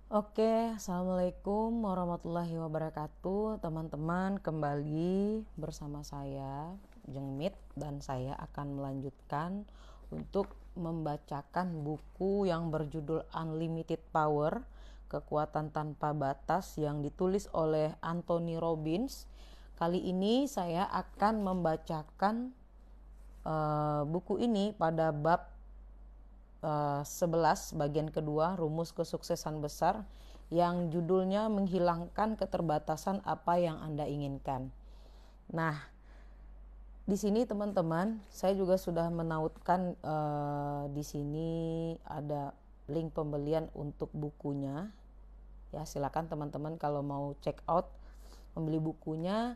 Oke, Assalamualaikum warahmatullahi wabarakatuh. Teman-teman, kembali bersama saya, Jengmit, dan saya akan melanjutkan untuk membacakan buku yang berjudul Unlimited Power, Kekuatan Tanpa Batas, yang ditulis oleh Anthony Robbins. Kali ini saya akan membacakan buku ini pada bab 11 bagian kedua, rumus kesuksesan besar, yang judulnya menghilangkan keterbatasan apa yang Anda inginkan. Nah, di sini teman-teman, saya juga sudah menautkan di sini ada link pembelian untuk bukunya. Ya, silakan teman-teman kalau mau check out membeli bukunya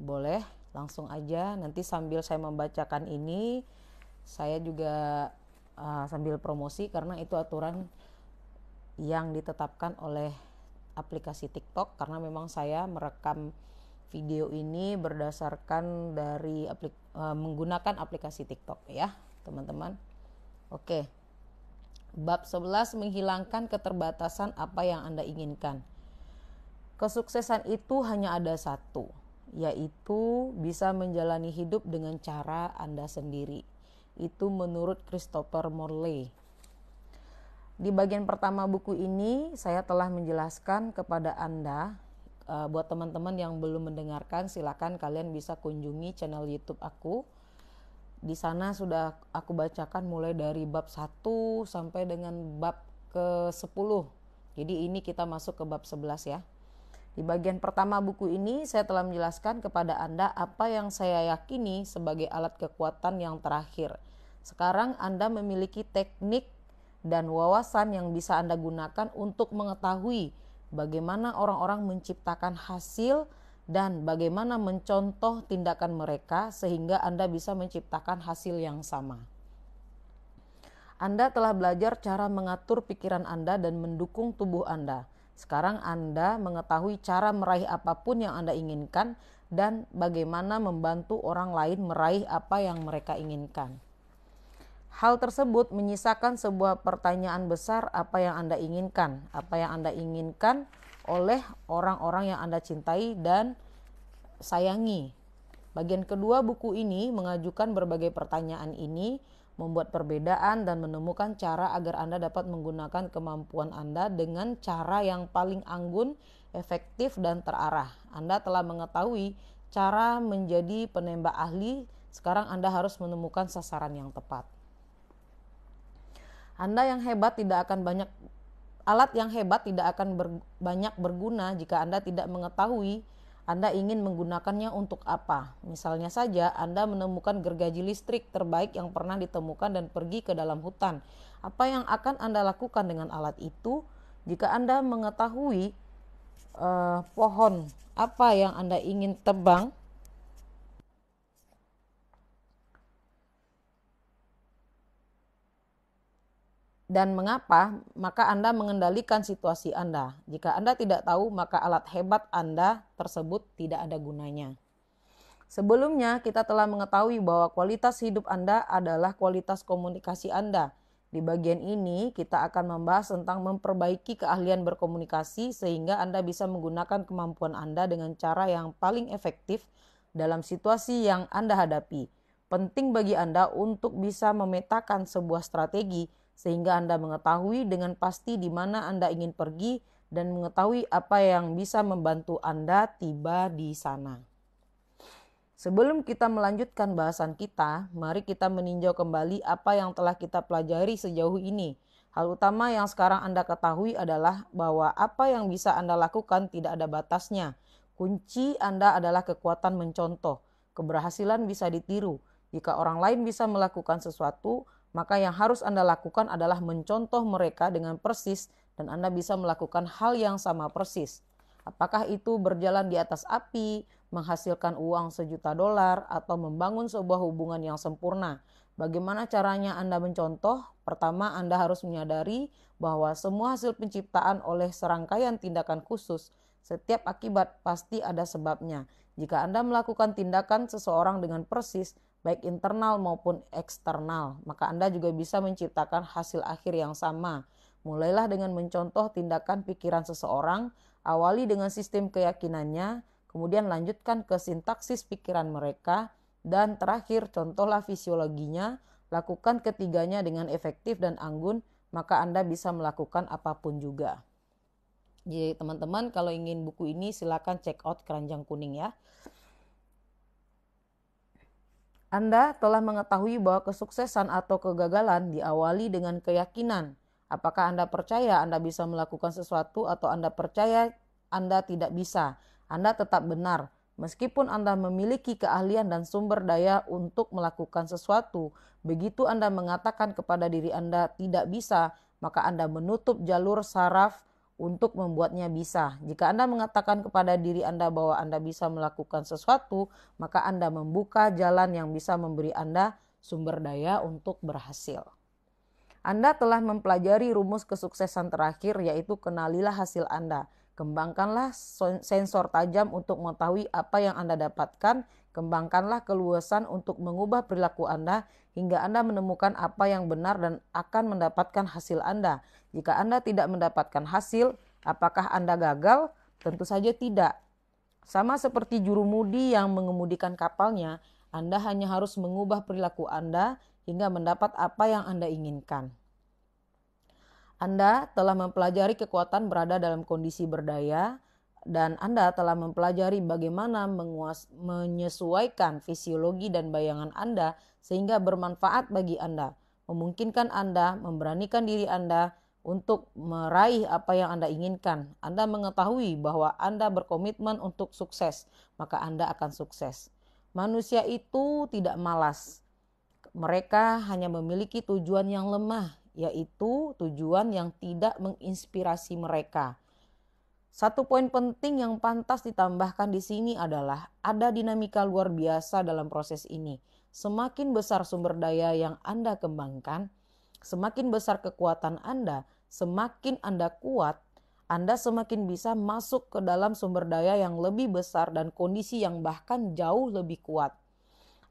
boleh langsung aja. Nanti sambil saya membacakan ini, saya juga sambil promosi karena itu aturan yang ditetapkan oleh aplikasi TikTok, karena memang saya merekam video ini berdasarkan dari menggunakan aplikasi TikTok ya teman-teman. Oke, bab 11, menghilangkan keterbatasan apa yang Anda inginkan. Kesuksesan itu hanya ada satu, yaitu bisa menjalani hidup dengan cara Anda sendiri. Itu menurut Christopher Morley. Di bagian pertama buku ini saya telah menjelaskan kepada Anda. Buat teman-teman yang belum mendengarkan, silakan kalian bisa kunjungi channel YouTube aku. Di sana sudah aku bacakan mulai dari bab 1 sampai dengan bab ke-10. Jadi ini kita masuk ke bab 11 ya. Di bagian pertama buku ini saya telah menjelaskan kepada Anda apa yang saya yakini sebagai alat kekuatan yang terakhir. Sekarang Anda memiliki teknik dan wawasan yang bisa Anda gunakan untuk mengetahui bagaimana orang-orang menciptakan hasil dan bagaimana mencontoh tindakan mereka sehingga Anda bisa menciptakan hasil yang sama. Anda telah belajar cara mengatur pikiran Anda dan mendukung tubuh Anda. Sekarang Anda mengetahui cara meraih apapun yang Anda inginkan dan bagaimana membantu orang lain meraih apa yang mereka inginkan. Hal tersebut menyisakan sebuah pertanyaan besar, apa yang Anda inginkan? Apa yang Anda inginkan oleh orang-orang yang Anda cintai dan sayangi. Bagian kedua buku ini mengajukan berbagai pertanyaan ini, membuat perbedaan dan menemukan cara agar Anda dapat menggunakan kemampuan Anda dengan cara yang paling anggun, efektif, dan terarah. Anda telah mengetahui cara menjadi penembak ahli, sekarang Anda harus menemukan sasaran yang tepat. Alat yang hebat tidak akan banyak berguna jika Anda tidak mengetahui Anda ingin menggunakannya untuk apa. Misalnya saja Anda menemukan gergaji listrik terbaik yang pernah ditemukan dan pergi ke dalam hutan. Apa yang akan Anda lakukan dengan alat itu? Jika Anda mengetahui pohon apa yang Anda ingin tebang, dan mengapa, maka Anda mengendalikan situasi Anda. Jika Anda tidak tahu, maka alat hebat Anda tersebut tidak ada gunanya. Sebelumnya, kita telah mengetahui bahwa kualitas hidup Anda adalah kualitas komunikasi Anda. Di bagian ini, kita akan membahas tentang memperbaiki keahlian berkomunikasi sehingga Anda bisa menggunakan kemampuan Anda dengan cara yang paling efektif dalam situasi yang Anda hadapi. Penting bagi Anda untuk bisa memetakan sebuah strategi sehingga Anda mengetahui dengan pasti di mana Anda ingin pergi dan mengetahui apa yang bisa membantu Anda tiba di sana. Sebelum kita melanjutkan bahasan kita, mari kita meninjau kembali apa yang telah kita pelajari sejauh ini. Hal utama yang sekarang Anda ketahui adalah bahwa apa yang bisa Anda lakukan tidak ada batasnya. Kunci Anda adalah kekuatan mencontoh. Keberhasilan bisa ditiru. Jika orang lain bisa melakukan sesuatu, maka yang harus Anda lakukan adalah mencontoh mereka dengan persis dan Anda bisa melakukan hal yang sama persis. Apakah itu berjalan di atas api, menghasilkan uang $1.000.000, atau membangun sebuah hubungan yang sempurna. Bagaimana caranya Anda mencontoh? Pertama, Anda harus menyadari bahwa semua hasil penciptaan oleh serangkaian tindakan khusus. Setiap akibat pasti ada sebabnya. Jika Anda melakukan tindakan seseorang dengan persis, baik internal maupun eksternal, maka Anda juga bisa menciptakan hasil akhir yang sama. Mulailah dengan mencontoh tindakan pikiran seseorang, awali dengan sistem keyakinannya, kemudian lanjutkan ke sintaksis pikiran mereka, dan terakhir contohlah fisiologinya, lakukan ketiganya dengan efektif dan anggun, maka Anda bisa melakukan apapun juga. Jadi teman-teman kalau ingin buku ini silakan check out Keranjang Kuning ya. Anda telah mengetahui bahwa kesuksesan atau kegagalan diawali dengan keyakinan. Apakah Anda percaya Anda bisa melakukan sesuatu atau Anda percaya Anda tidak bisa? Anda tetap benar. Meskipun Anda memiliki keahlian dan sumber daya untuk melakukan sesuatu, begitu Anda mengatakan kepada diri Anda tidak bisa, maka Anda menutup jalur saraf untuk membuatnya bisa. Jika Anda mengatakan kepada diri Anda bahwa Anda bisa melakukan sesuatu, maka Anda membuka jalan yang bisa memberi Anda sumber daya untuk berhasil. Anda telah mempelajari rumus kesuksesan terakhir, yaitu kenalilah hasil Anda. Kembangkanlah sensor tajam untuk mengetahui apa yang Anda dapatkan. Kembangkanlah keluasan untuk mengubah perilaku Anda hingga Anda menemukan apa yang benar dan akan mendapatkan hasil Anda. Jika Anda tidak mendapatkan hasil, apakah Anda gagal? Tentu saja tidak. Sama seperti jurumudi yang mengemudikan kapalnya, Anda hanya harus mengubah perilaku Anda hingga mendapat apa yang Anda inginkan. Anda telah mempelajari kekuatan berada dalam kondisi berdaya, dan Anda telah mempelajari bagaimana menyesuaikan fisiologi dan bayangan Anda sehingga bermanfaat bagi Anda, memungkinkan Anda memberanikan diri Anda untuk meraih apa yang Anda inginkan. Anda mengetahui bahwa Anda berkomitmen untuk sukses, maka Anda akan sukses. Manusia itu tidak malas. Mereka hanya memiliki tujuan yang lemah, yaitu tujuan yang tidak menginspirasi mereka. Satu poin penting yang pantas ditambahkan di sini adalah ada dinamika luar biasa dalam proses ini. Semakin besar sumber daya yang Anda kembangkan, semakin besar kekuatan Anda, semakin Anda kuat, Anda semakin bisa masuk ke dalam sumber daya yang lebih besar dan kondisi yang bahkan jauh lebih kuat.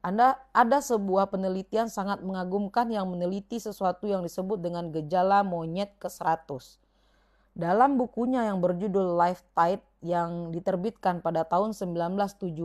Ada sebuah penelitian sangat mengagumkan yang meneliti sesuatu yang disebut dengan gejala monyet ke-100. Dalam bukunya yang berjudul Life Tide yang diterbitkan pada tahun 1979,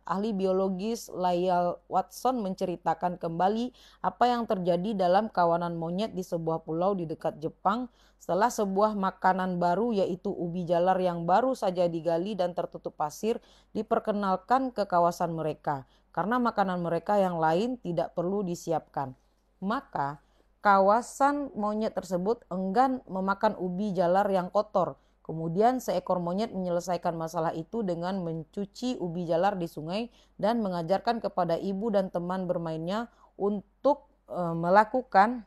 ahli biologis Lyell Watson menceritakan kembali apa yang terjadi dalam kawanan monyet di sebuah pulau di dekat Jepang setelah sebuah makanan baru, yaitu ubi jalar yang baru saja digali dan tertutup pasir, diperkenalkan ke kawasan mereka. Karena makanan mereka yang lain tidak perlu disiapkan. Maka kawasan monyet tersebut enggan memakan ubi jalar yang kotor. Kemudian seekor monyet menyelesaikan masalah itu dengan mencuci ubi jalar di sungai dan mengajarkan kepada ibu dan teman bermainnya untuk melakukan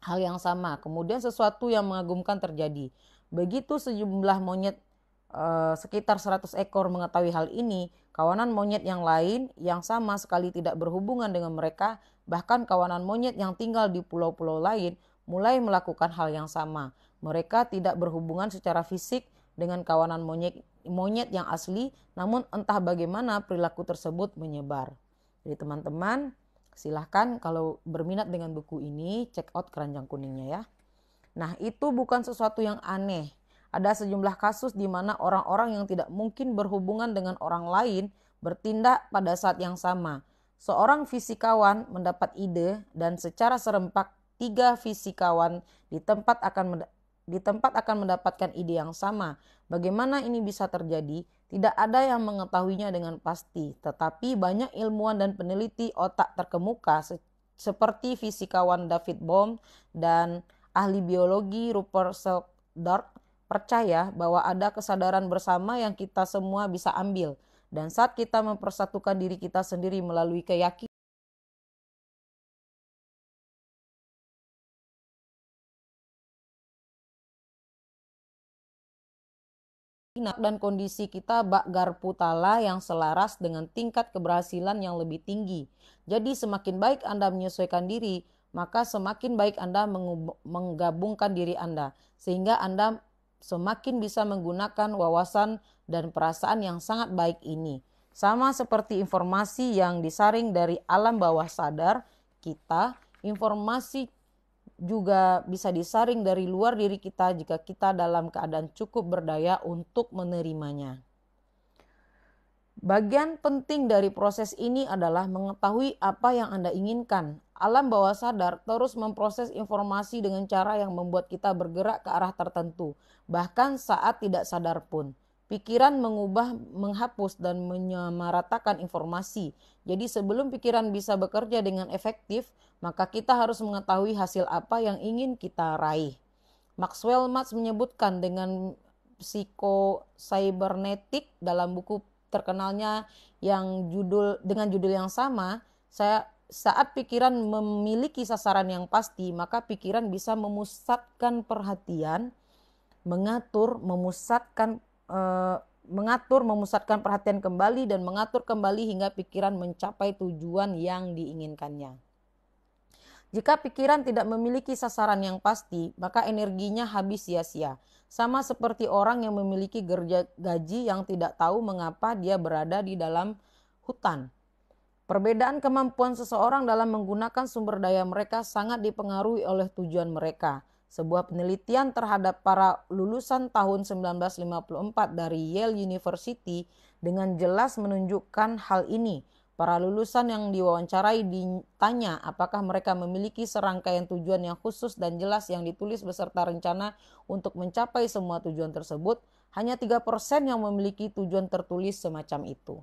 hal yang sama. Kemudian sesuatu yang mengagumkan terjadi. Begitu sejumlah monyet sekitar 100 ekor mengetahui hal ini, kawanan monyet yang lain yang sama sekali tidak berhubungan dengan mereka, bahkan kawanan monyet yang tinggal di pulau-pulau lain, mulai melakukan hal yang sama. Mereka tidak berhubungan secara fisik dengan kawanan monyet yang asli, namun entah bagaimana perilaku tersebut menyebar. Jadi teman-teman, silahkan kalau berminat dengan buku ini, check out Keranjang Kuningnya ya. Nah, itu bukan sesuatu yang aneh. Ada sejumlah kasus di mana orang-orang yang tidak mungkin berhubungan dengan orang lain bertindak pada saat yang sama. Seorang fisikawan mendapat ide dan secara serempak 3 fisikawan di tempat akan mendapatkan ide yang sama. Bagaimana ini bisa terjadi? Tidak ada yang mengetahuinya dengan pasti, tetapi banyak ilmuwan dan peneliti otak terkemuka seperti fisikawan David Bohm dan ahli biologi Rupert Sheldrake percaya bahwa ada kesadaran bersama yang kita semua bisa ambil. Dan saat kita mempersatukan diri kita sendiri melalui keyakinan dan kondisi kita bak garputala yang selaras dengan tingkat keberhasilan yang lebih tinggi. Jadi semakin baik Anda menyesuaikan diri, maka semakin baik Anda menggabungkan diri Anda, sehingga Anda semakin bisa menggunakan wawasan dan perasaan yang sangat baik ini. Sama seperti informasi yang disaring dari alam bawah sadar kita, informasi juga bisa disaring dari luar diri kita jika kita dalam keadaan cukup berdaya untuk menerimanya. Bagian penting dari proses ini adalah mengetahui apa yang Anda inginkan. Alam bawah sadar terus memproses informasi dengan cara yang membuat kita bergerak ke arah tertentu, bahkan saat tidak sadar pun. Pikiran mengubah, menghapus, dan menyamaratakan informasi. Jadi sebelum pikiran bisa bekerja dengan efektif, maka kita harus mengetahui hasil apa yang ingin kita raih. Maxwell Maltz menyebutkan dengan psikocybernetik dalam buku terkenalnya yang dengan judul yang sama, saat pikiran memiliki sasaran yang pasti, maka pikiran bisa memusatkan perhatian, mengatur, memusatkan perhatian kembali dan mengatur kembali hingga pikiran mencapai tujuan yang diinginkannya. Jika pikiran tidak memiliki sasaran yang pasti, maka energinya habis sia-sia. Sama seperti orang yang memiliki gaji yang tidak tahu mengapa dia berada di dalam hutan. Perbedaan kemampuan seseorang dalam menggunakan sumber daya mereka sangat dipengaruhi oleh tujuan mereka. Sebuah penelitian terhadap para lulusan tahun 1954 dari Yale University dengan jelas menunjukkan hal ini. Para lulusan yang diwawancarai ditanya apakah mereka memiliki serangkaian tujuan yang khusus dan jelas yang ditulis beserta rencana untuk mencapai semua tujuan tersebut. Hanya 3% yang memiliki tujuan tertulis semacam itu.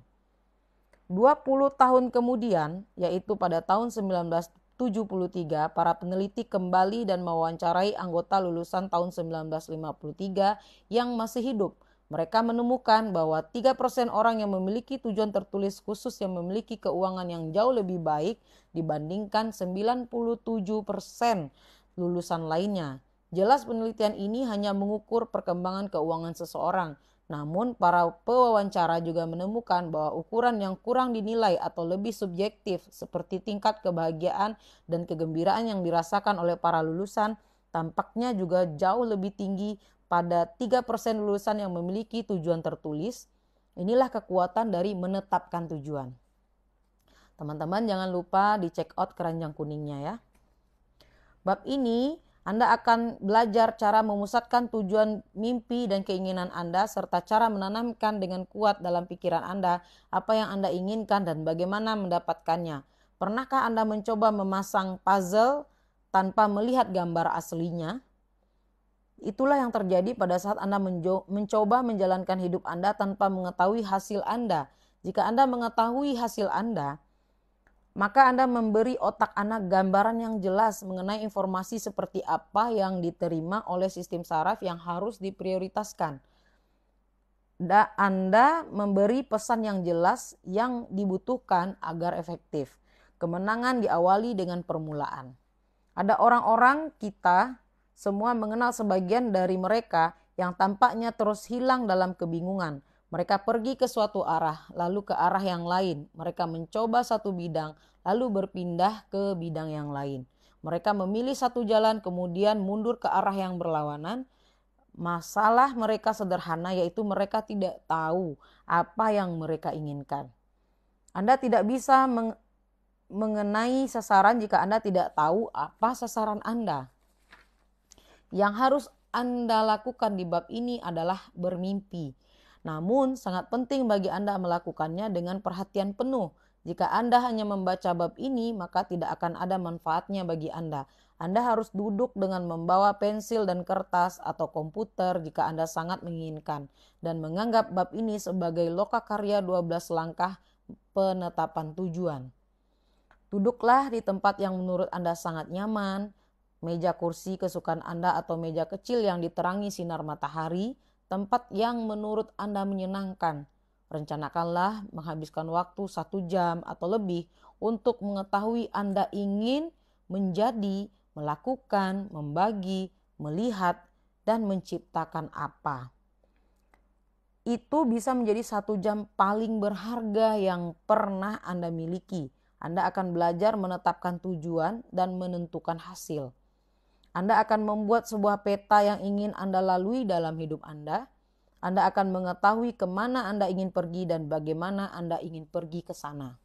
20 tahun kemudian, yaitu pada tahun 1973, para peneliti kembali dan mewawancarai anggota lulusan tahun 1953 yang masih hidup. Mereka menemukan bahwa 3% orang yang memiliki tujuan tertulis khusus yang memiliki keuangan yang jauh lebih baik dibandingkan 97% lulusan lainnya. Jelas penelitian ini hanya mengukur perkembangan keuangan seseorang. Namun para pewawancara juga menemukan bahwa ukuran yang kurang dinilai atau lebih subjektif seperti tingkat kebahagiaan dan kegembiraan yang dirasakan oleh para lulusan tampaknya juga jauh lebih tinggi pada 3% lulusan yang memiliki tujuan tertulis. Inilah kekuatan dari menetapkan tujuan. Teman-teman jangan lupa di check out keranjang kuningnya ya. Bab ini Anda akan belajar cara memusatkan tujuan mimpi dan keinginan Anda serta cara menanamkan dengan kuat dalam pikiran Anda apa yang Anda inginkan dan bagaimana mendapatkannya. Pernahkah Anda mencoba memasang puzzle tanpa melihat gambar aslinya? Itulah yang terjadi pada saat Anda mencoba menjalankan hidup Anda tanpa mengetahui hasil Anda. Jika Anda mengetahui hasil Anda, maka Anda memberi otak Anda gambaran yang jelas mengenai informasi seperti apa yang diterima oleh sistem saraf yang harus diprioritaskan. Anda memberi pesan yang jelas yang dibutuhkan agar efektif. Kemenangan diawali dengan permulaan. Ada orang-orang kita semua mengenal sebagian dari mereka yang tampaknya terus hilang dalam kebingungan. Mereka pergi ke suatu arah, lalu ke arah yang lain. Mereka mencoba satu bidang, lalu berpindah ke bidang yang lain. Mereka memilih satu jalan, kemudian mundur ke arah yang berlawanan. Masalah mereka sederhana, yaitu mereka tidak tahu apa yang mereka inginkan. Anda tidak bisa mengenai sasaran jika Anda tidak tahu apa sasaran Anda. Yang harus Anda lakukan di bab ini adalah bermimpi. Namun sangat penting bagi Anda melakukannya dengan perhatian penuh. Jika Anda hanya membaca bab ini, maka tidak akan ada manfaatnya bagi Anda. Anda harus duduk dengan membawa pensil dan kertas atau komputer jika Anda sangat menginginkan. Dan menganggap bab ini sebagai lokakarya 12 langkah penetapan tujuan. Duduklah di tempat yang menurut Anda sangat nyaman. Meja kursi kesukaan Anda atau meja kecil yang diterangi sinar matahari, tempat yang menurut Anda menyenangkan. Rencanakanlah menghabiskan waktu 1 jam atau lebih untuk mengetahui Anda ingin menjadi, melakukan, membagi, melihat, dan menciptakan apa. Itu bisa menjadi 1 jam paling berharga yang pernah Anda miliki. Anda akan belajar menetapkan tujuan dan menentukan hasil. Anda akan membuat sebuah peta yang ingin Anda lalui dalam hidup Anda. Anda akan mengetahui kemana Anda ingin pergi dan bagaimana Anda ingin pergi ke sana.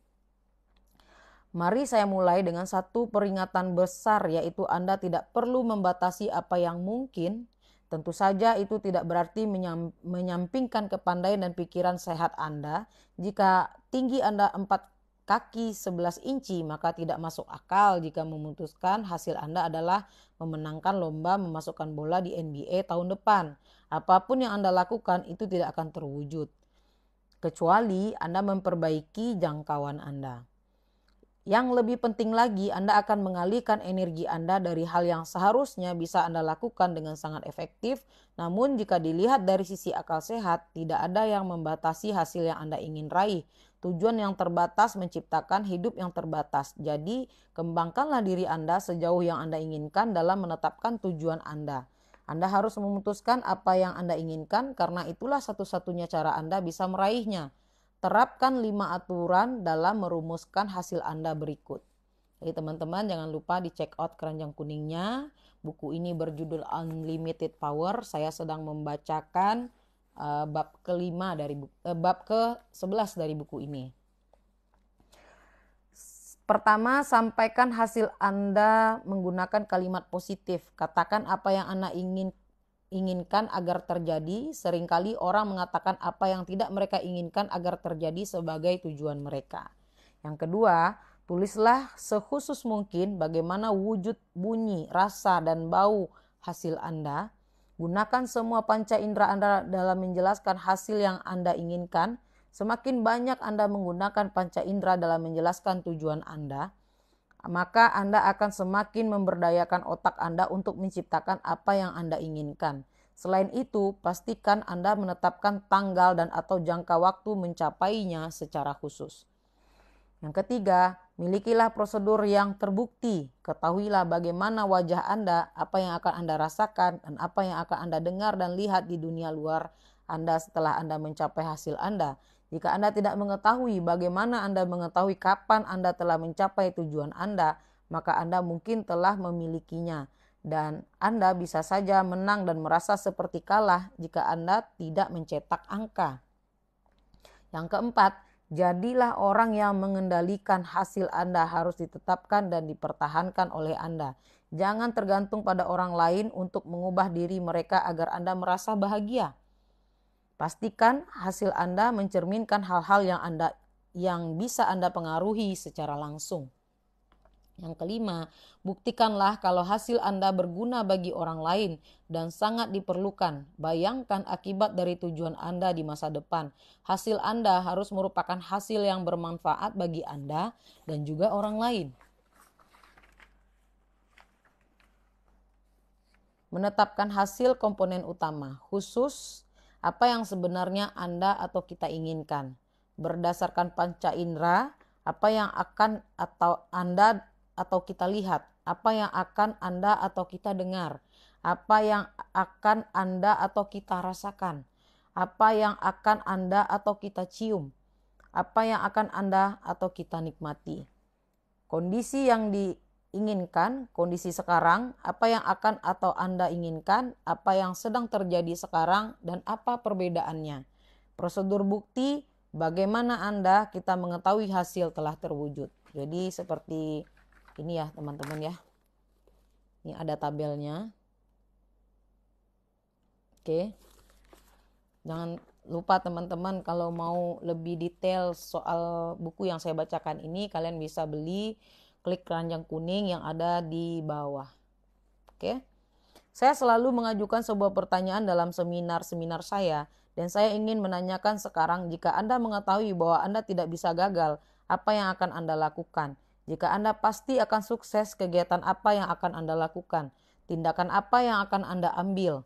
Mari saya mulai dengan satu peringatan besar, yaitu Anda tidak perlu membatasi apa yang mungkin. Tentu saja itu tidak berarti menyampingkan kepandaian dan pikiran sehat Anda. Jika tinggi Anda 4 kaki 11 inci, maka tidak masuk akal jika memutuskan hasil Anda adalah memenangkan lomba memasukkan bola di NBA tahun depan. Apapun yang Anda lakukan itu tidak akan terwujud, kecuali Anda memperbaiki jangkauan Anda. Yang lebih penting lagi, Anda akan mengalihkan energi Anda dari hal yang seharusnya bisa Anda lakukan dengan sangat efektif. Namun jika dilihat dari sisi akal sehat, tidak ada yang membatasi hasil yang Anda ingin raih. Tujuan yang terbatas menciptakan hidup yang terbatas. Jadi, kembangkanlah diri Anda sejauh yang Anda inginkan dalam menetapkan tujuan Anda. Anda harus memutuskan apa yang Anda inginkan, karena itulah satu-satunya cara Anda bisa meraihnya. Terapkan 5 aturan dalam merumuskan hasil Anda berikut. Jadi teman-teman jangan lupa di check out keranjang kuningnya. Buku ini berjudul Unlimited Power. Saya sedang membacakan bab ke-11 dari buku ini. Pertama, sampaikan hasil Anda menggunakan kalimat positif. Katakan apa yang Anda inginkan agar terjadi. Seringkali orang mengatakan apa yang tidak mereka inginkan agar terjadi sebagai tujuan mereka. Yang kedua, tulislah sekhusus mungkin bagaimana wujud, bunyi, rasa, dan bau hasil Anda. Gunakan semua panca indera Anda dalam menjelaskan hasil yang Anda inginkan. Semakin banyak Anda menggunakan panca indera dalam menjelaskan tujuan Anda, maka Anda akan semakin memberdayakan otak Anda untuk menciptakan apa yang Anda inginkan. Selain itu, pastikan Anda menetapkan tanggal dan atau jangka waktu mencapainya secara khusus. Yang ketiga, milikilah prosedur yang terbukti. Ketahuilah bagaimana wajah Anda, apa yang akan Anda rasakan, dan apa yang akan Anda dengar dan lihat di dunia luar Anda setelah Anda mencapai hasil Anda. Jika Anda tidak mengetahui bagaimana Anda mengetahui kapan Anda telah mencapai tujuan Anda, maka Anda mungkin telah memilikinya. Dan Anda bisa saja menang dan merasa seperti kalah jika Anda tidak mencetak angka. Yang keempat, jadilah orang yang mengendalikan hasil Anda harus ditetapkan dan dipertahankan oleh Anda. Jangan tergantung pada orang lain untuk mengubah diri mereka agar Anda merasa bahagia. Pastikan hasil Anda mencerminkan hal-hal yang bisa Anda pengaruhi secara langsung. Yang kelima, buktikanlah kalau hasil Anda berguna bagi orang lain dan sangat diperlukan. Bayangkan akibat dari tujuan Anda di masa depan. Hasil Anda harus merupakan hasil yang bermanfaat bagi Anda dan juga orang lain. Menetapkan hasil komponen utama, khusus apa yang sebenarnya Anda atau kita inginkan. Berdasarkan panca indera, apa yang akan atau Anda atau kita lihat, apa yang akan Anda atau kita dengar, apa yang akan Anda atau kita rasakan, apa yang akan Anda atau kita cium, apa yang akan Anda atau kita nikmati. Kondisi yang diinginkan, kondisi sekarang, apa yang akan atau Anda inginkan, apa yang sedang terjadi sekarang, dan apa perbedaannya. Prosedur bukti, bagaimana Anda kita mengetahui hasil telah terwujud. Jadi seperti ini ya teman-teman ya. Ini ada tabelnya. Oke. Jangan lupa teman-teman kalau mau lebih detail soal buku yang saya bacakan ini, kalian bisa beli, klik keranjang kuning yang ada di bawah. Oke. Saya selalu mengajukan sebuah pertanyaan dalam seminar-seminar saya, dan saya ingin menanyakan sekarang, jika Anda mengetahui bahwa Anda tidak bisa gagal, apa yang akan Anda lakukan? Jika Anda pasti akan sukses, kegiatan apa yang akan Anda lakukan? Tindakan apa yang akan Anda ambil?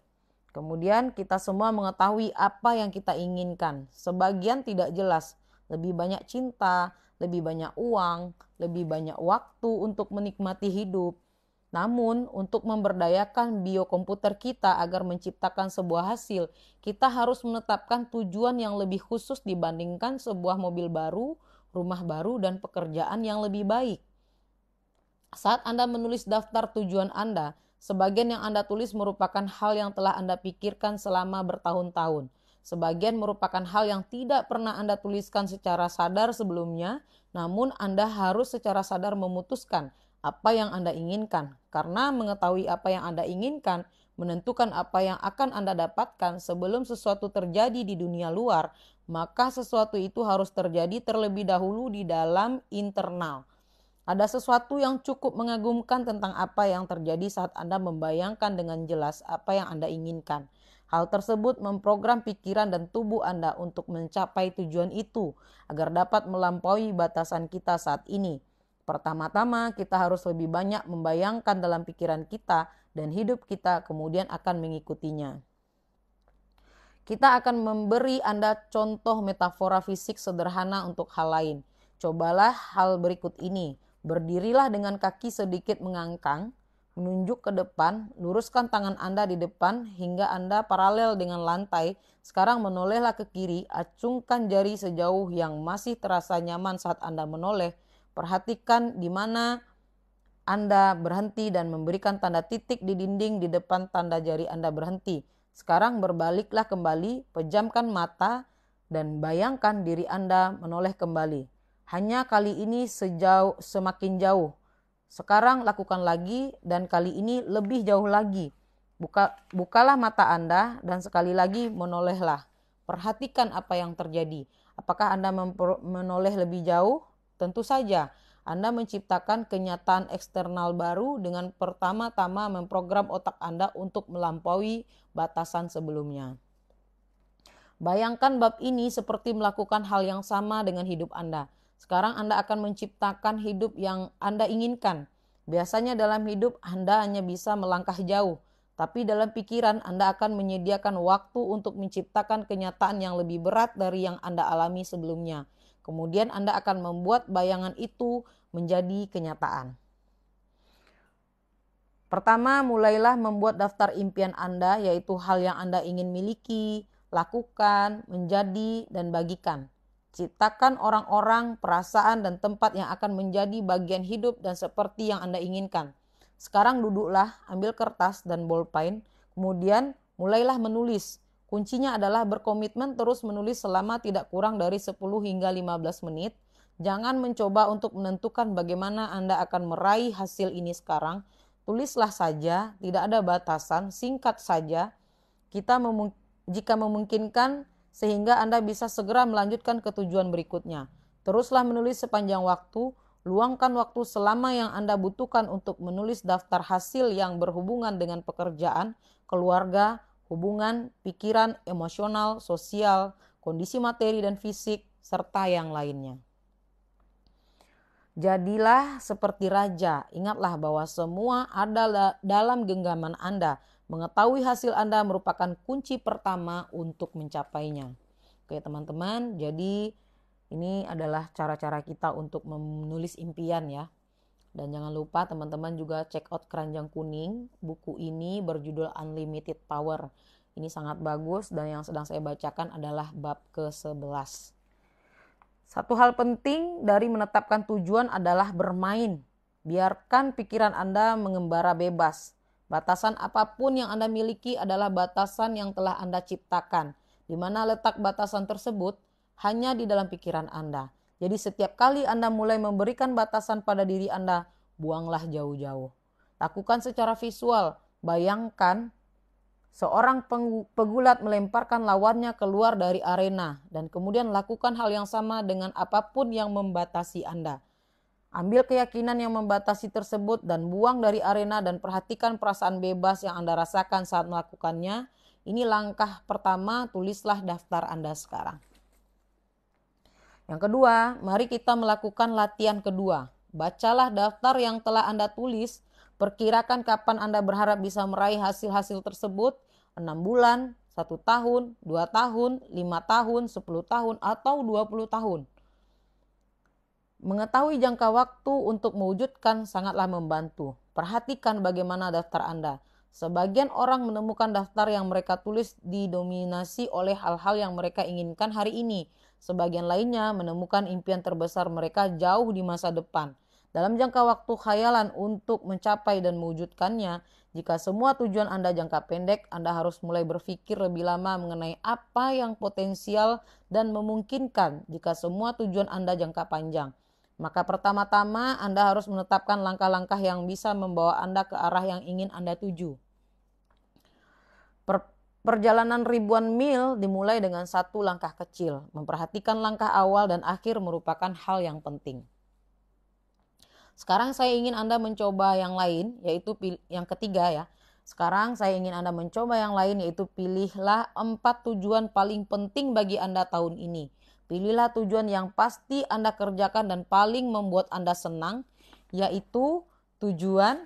Kemudian kita semua mengetahui apa yang kita inginkan. Sebagian tidak jelas, lebih banyak cinta, lebih banyak uang, lebih banyak waktu untuk menikmati hidup. Namun untuk memberdayakan biokomputer kita agar menciptakan sebuah hasil, kita harus menetapkan tujuan yang lebih khusus dibandingkan sebuah mobil baru, rumah baru, dan pekerjaan yang lebih baik. Saat Anda menulis daftar tujuan Anda, sebagian yang Anda tulis merupakan hal yang telah Anda pikirkan selama bertahun-tahun. Sebagian merupakan hal yang tidak pernah Anda tuliskan secara sadar sebelumnya, namun Anda harus secara sadar memutuskan apa yang Anda inginkan. Karena mengetahui apa yang Anda inginkan, menentukan apa yang akan Anda dapatkan sebelum sesuatu terjadi di dunia luar, maka sesuatu itu harus terjadi terlebih dahulu di dalam internal. Ada sesuatu yang cukup mengagumkan tentang apa yang terjadi saat Anda membayangkan dengan jelas apa yang Anda inginkan. Hal tersebut memprogram pikiran dan tubuh Anda untuk mencapai tujuan itu agar dapat melampaui batasan kita saat ini. Pertama-tama kita harus lebih banyak membayangkan dalam pikiran kita dan hidup kita kemudian akan mengikutinya. Kita akan memberi Anda contoh metafora fisik sederhana untuk hal lain. Cobalah hal berikut ini. Berdirilah dengan kaki sedikit mengangkang, menunjuk ke depan, luruskan tangan Anda di depan hingga Anda paralel dengan lantai. Sekarang menolehlah ke kiri, acungkan jari sejauh yang masih terasa nyaman saat Anda menoleh. Perhatikan di mana Anda berhenti dan memberikan tanda titik di dinding di depan tanda jari Anda berhenti. Sekarang berbaliklah kembali, pejamkan mata dan bayangkan diri Anda menoleh kembali. Hanya kali ini semakin jauh. Sekarang lakukan lagi dan kali ini lebih jauh lagi. Bukalah mata Anda dan sekali lagi menolehlah. Perhatikan apa yang terjadi. Apakah Anda menoleh lebih jauh? Tentu saja, Anda menciptakan kenyataan eksternal baru dengan pertama-tama memprogram otak Anda untuk melampaui batasan sebelumnya. Bayangkan bab ini seperti melakukan hal yang sama dengan hidup Anda. Sekarang Anda akan menciptakan hidup yang Anda inginkan. Biasanya dalam hidup Anda hanya bisa melangkah jauh, tapi dalam pikiran Anda akan menyediakan waktu untuk menciptakan kenyataan yang lebih berat dari yang Anda alami sebelumnya. Kemudian Anda akan membuat bayangan itu menjadi kenyataan. Pertama, mulailah membuat daftar impian Anda, yaitu hal yang Anda ingin miliki, lakukan, menjadi, dan bagikan. Ciptakan orang-orang, perasaan, dan tempat yang akan menjadi bagian hidup dan seperti yang Anda inginkan. Sekarang duduklah, ambil kertas dan bolpen, kemudian mulailah menulis. Kuncinya adalah berkomitmen terus menulis selama tidak kurang dari 10 hingga 15 menit. Jangan mencoba untuk menentukan bagaimana Anda akan meraih hasil ini sekarang. Tulislah saja, tidak ada batasan, singkat saja. Jika memungkinkan, sehingga Anda bisa segera melanjutkan ke tujuan berikutnya. Teruslah menulis sepanjang waktu. Luangkan waktu selama yang Anda butuhkan untuk menulis daftar hasil yang berhubungan dengan pekerjaan, keluarga, hubungan, pikiran, emosional, sosial, kondisi materi dan fisik, serta yang lainnya. Jadilah seperti raja. Ingatlah bahwa semua ada dalam genggaman Anda. Mengetahui hasil Anda merupakan kunci pertama untuk mencapainya. Oke teman-teman, jadi ini adalah cara-cara kita untuk menulis impian ya. Dan jangan lupa teman-teman juga check out Keranjang Kuning. Buku ini berjudul Unlimited Power. Ini sangat bagus dan yang sedang saya bacakan adalah bab ke-11. Satu hal penting dari menetapkan tujuan adalah bermain. Biarkan pikiran Anda mengembara bebas. Batasan apapun yang Anda miliki adalah batasan yang telah Anda ciptakan. Di mana letak batasan tersebut? Hanya di dalam pikiran Anda. Jadi setiap kali Anda mulai memberikan batasan pada diri Anda, buanglah jauh-jauh. Lakukan secara visual. Bayangkan seorang pegulat melemparkan lawannya keluar dari arena dan kemudian lakukan hal yang sama dengan apapun yang membatasi Anda. Ambil keyakinan yang membatasi tersebut dan buang dari arena dan perhatikan perasaan bebas yang Anda rasakan saat melakukannya. Ini langkah pertama, tulislah daftar Anda sekarang. Yang kedua, mari kita melakukan latihan kedua. Bacalah daftar yang telah Anda tulis. Perkirakan kapan Anda berharap bisa meraih hasil-hasil tersebut. 6 bulan, 1 tahun, 2 tahun, 5 tahun, 10 tahun, atau 20 tahun. Mengetahui jangka waktu untuk mewujudkan sangatlah membantu. Perhatikan bagaimana daftar Anda. Sebagian orang menemukan daftar yang mereka tulis didominasi oleh hal-hal yang mereka inginkan hari ini. Sebagian lainnya menemukan impian terbesar mereka jauh di masa depan. Dalam jangka waktu khayalan untuk mencapai dan mewujudkannya, jika semua tujuan Anda jangka pendek, Anda harus mulai berpikir lebih lama mengenai apa yang potensial dan memungkinkan jika semua tujuan Anda jangka panjang. Maka pertama-tama Anda harus menetapkan langkah-langkah yang bisa membawa Anda ke arah yang ingin Anda tuju. Perjalanan ribuan mil dimulai dengan satu langkah kecil. Memperhatikan langkah awal dan akhir merupakan hal yang penting. Sekarang saya ingin Anda mencoba yang lain, yaitu yang ketiga ya. Sekarang saya ingin Anda mencoba yang lain, yaitu pilihlah 4 tujuan paling penting bagi Anda tahun ini. Pilihlah tujuan yang pasti Anda kerjakan dan paling membuat Anda senang, yaitu tujuan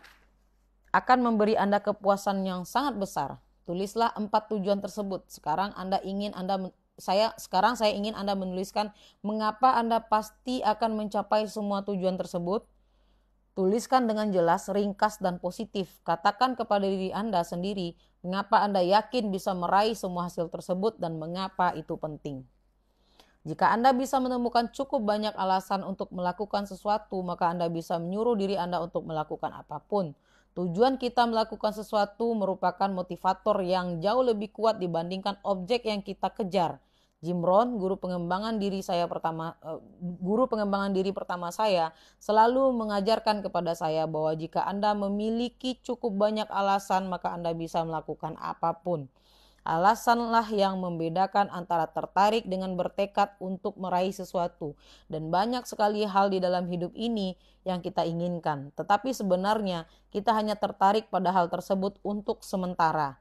akan memberi Anda kepuasan yang sangat besar. Tulislah 4 tujuan tersebut. Sekarang saya ingin Anda menuliskan mengapa Anda pasti akan mencapai semua tujuan tersebut. Tuliskan dengan jelas, ringkas, dan positif. Katakan kepada diri Anda sendiri mengapa Anda yakin bisa meraih semua hasil tersebut dan mengapa itu penting. Jika Anda bisa menemukan cukup banyak alasan untuk melakukan sesuatu, maka Anda bisa menyuruh diri Anda untuk melakukan apapun. Tujuan kita melakukan sesuatu merupakan motivator yang jauh lebih kuat dibandingkan objek yang kita kejar. Jim Rohn, guru pengembangan diri pertama saya, selalu mengajarkan kepada saya bahwa jika Anda memiliki cukup banyak alasan, maka Anda bisa melakukan apapun. Alasanlah yang membedakan antara tertarik dengan bertekad untuk meraih sesuatu. Dan banyak sekali hal di dalam hidup ini yang kita inginkan. Tetapi sebenarnya kita hanya tertarik pada hal tersebut untuk sementara.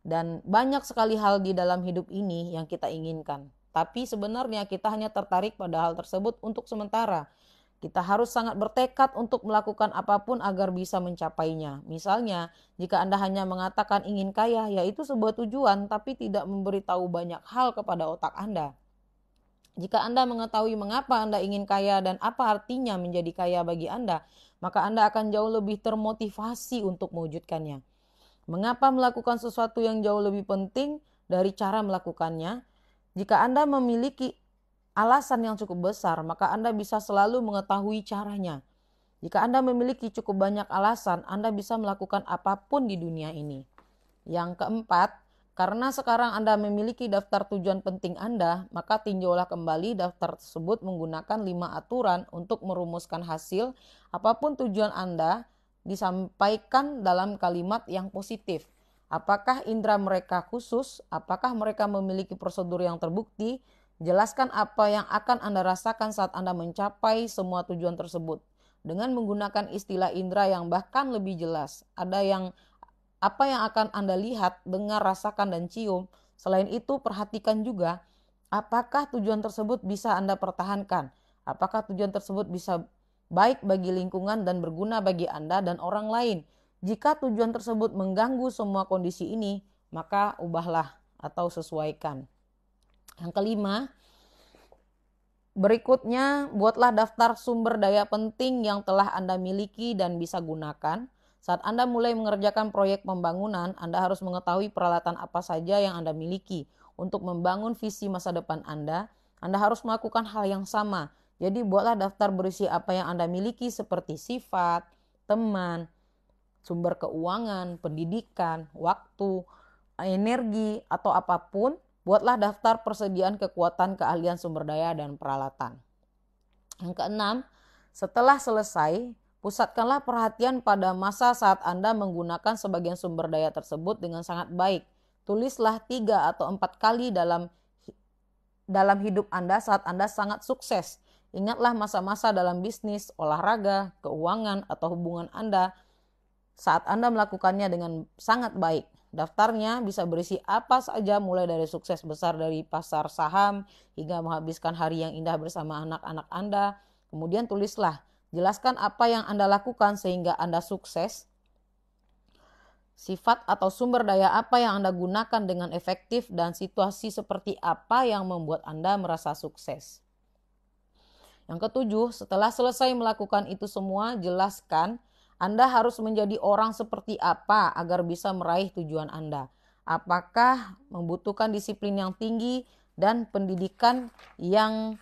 Dan banyak sekali hal di dalam hidup ini yang kita inginkan. Tapi sebenarnya kita hanya tertarik pada hal tersebut untuk sementara. Kita harus sangat bertekad untuk melakukan apapun agar bisa mencapainya. Misalnya, jika Anda hanya mengatakan ingin kaya, ya itu sebuah tujuan, tapi tidak memberitahu banyak hal kepada otak Anda. Jika Anda mengetahui mengapa Anda ingin kaya dan apa artinya menjadi kaya bagi Anda, maka Anda akan jauh lebih termotivasi untuk mewujudkannya. Mengapa melakukan sesuatu yang jauh lebih penting dari cara melakukannya? Jika Anda memiliki alasan yang cukup besar, maka Anda bisa selalu mengetahui caranya. Jika Anda memiliki cukup banyak alasan, Anda bisa melakukan apapun di dunia ini. Yang keempat, karena sekarang Anda memiliki daftar tujuan penting Anda, maka tinjaulah kembali daftar tersebut menggunakan 5 aturan untuk merumuskan hasil. Apapun tujuan Anda, disampaikan dalam kalimat yang positif. Apakah indera mereka khusus? Apakah mereka memiliki prosedur yang terbukti? Jelaskan apa yang akan Anda rasakan saat Anda mencapai semua tujuan tersebut. Dengan menggunakan istilah indera yang bahkan lebih jelas. Apa yang akan Anda lihat, dengar, rasakan, dan cium. Selain itu, perhatikan juga apakah tujuan tersebut bisa Anda pertahankan. Apakah tujuan tersebut bisa baik bagi lingkungan dan berguna bagi Anda dan orang lain. Jika tujuan tersebut mengganggu semua kondisi ini, maka ubahlah atau sesuaikan. Yang kelima, berikutnya buatlah daftar sumber daya penting yang telah Anda miliki dan bisa gunakan. Saat Anda mulai mengerjakan proyek pembangunan, Anda harus mengetahui peralatan apa saja yang Anda miliki. Untuk membangun visi masa depan Anda harus melakukan hal yang sama. Jadi buatlah daftar berisi apa yang Anda miliki seperti sifat, teman, sumber keuangan, pendidikan, waktu, energi, atau apapun. Buatlah daftar persediaan kekuatan, keahlian, sumber daya, dan peralatan. Yang keenam, setelah selesai, pusatkanlah perhatian pada masa saat Anda menggunakan sebagian sumber daya tersebut dengan sangat baik. Tulislah 3 atau 4 kali dalam hidup Anda saat Anda sangat sukses. Ingatlah masa-masa dalam bisnis, olahraga, keuangan, atau hubungan Anda saat Anda melakukannya dengan sangat baik. Daftarnya bisa berisi apa saja, mulai dari sukses besar dari pasar saham hingga menghabiskan hari yang indah bersama anak-anak Anda. Kemudian tulislah, jelaskan apa yang Anda lakukan sehingga Anda sukses. Sifat atau sumber daya apa yang Anda gunakan dengan efektif dan situasi seperti apa yang membuat Anda merasa sukses. Yang ketujuh, setelah selesai melakukan itu semua, jelaskan Anda harus menjadi orang seperti apa agar bisa meraih tujuan Anda. Apakah membutuhkan disiplin yang tinggi dan pendidikan yang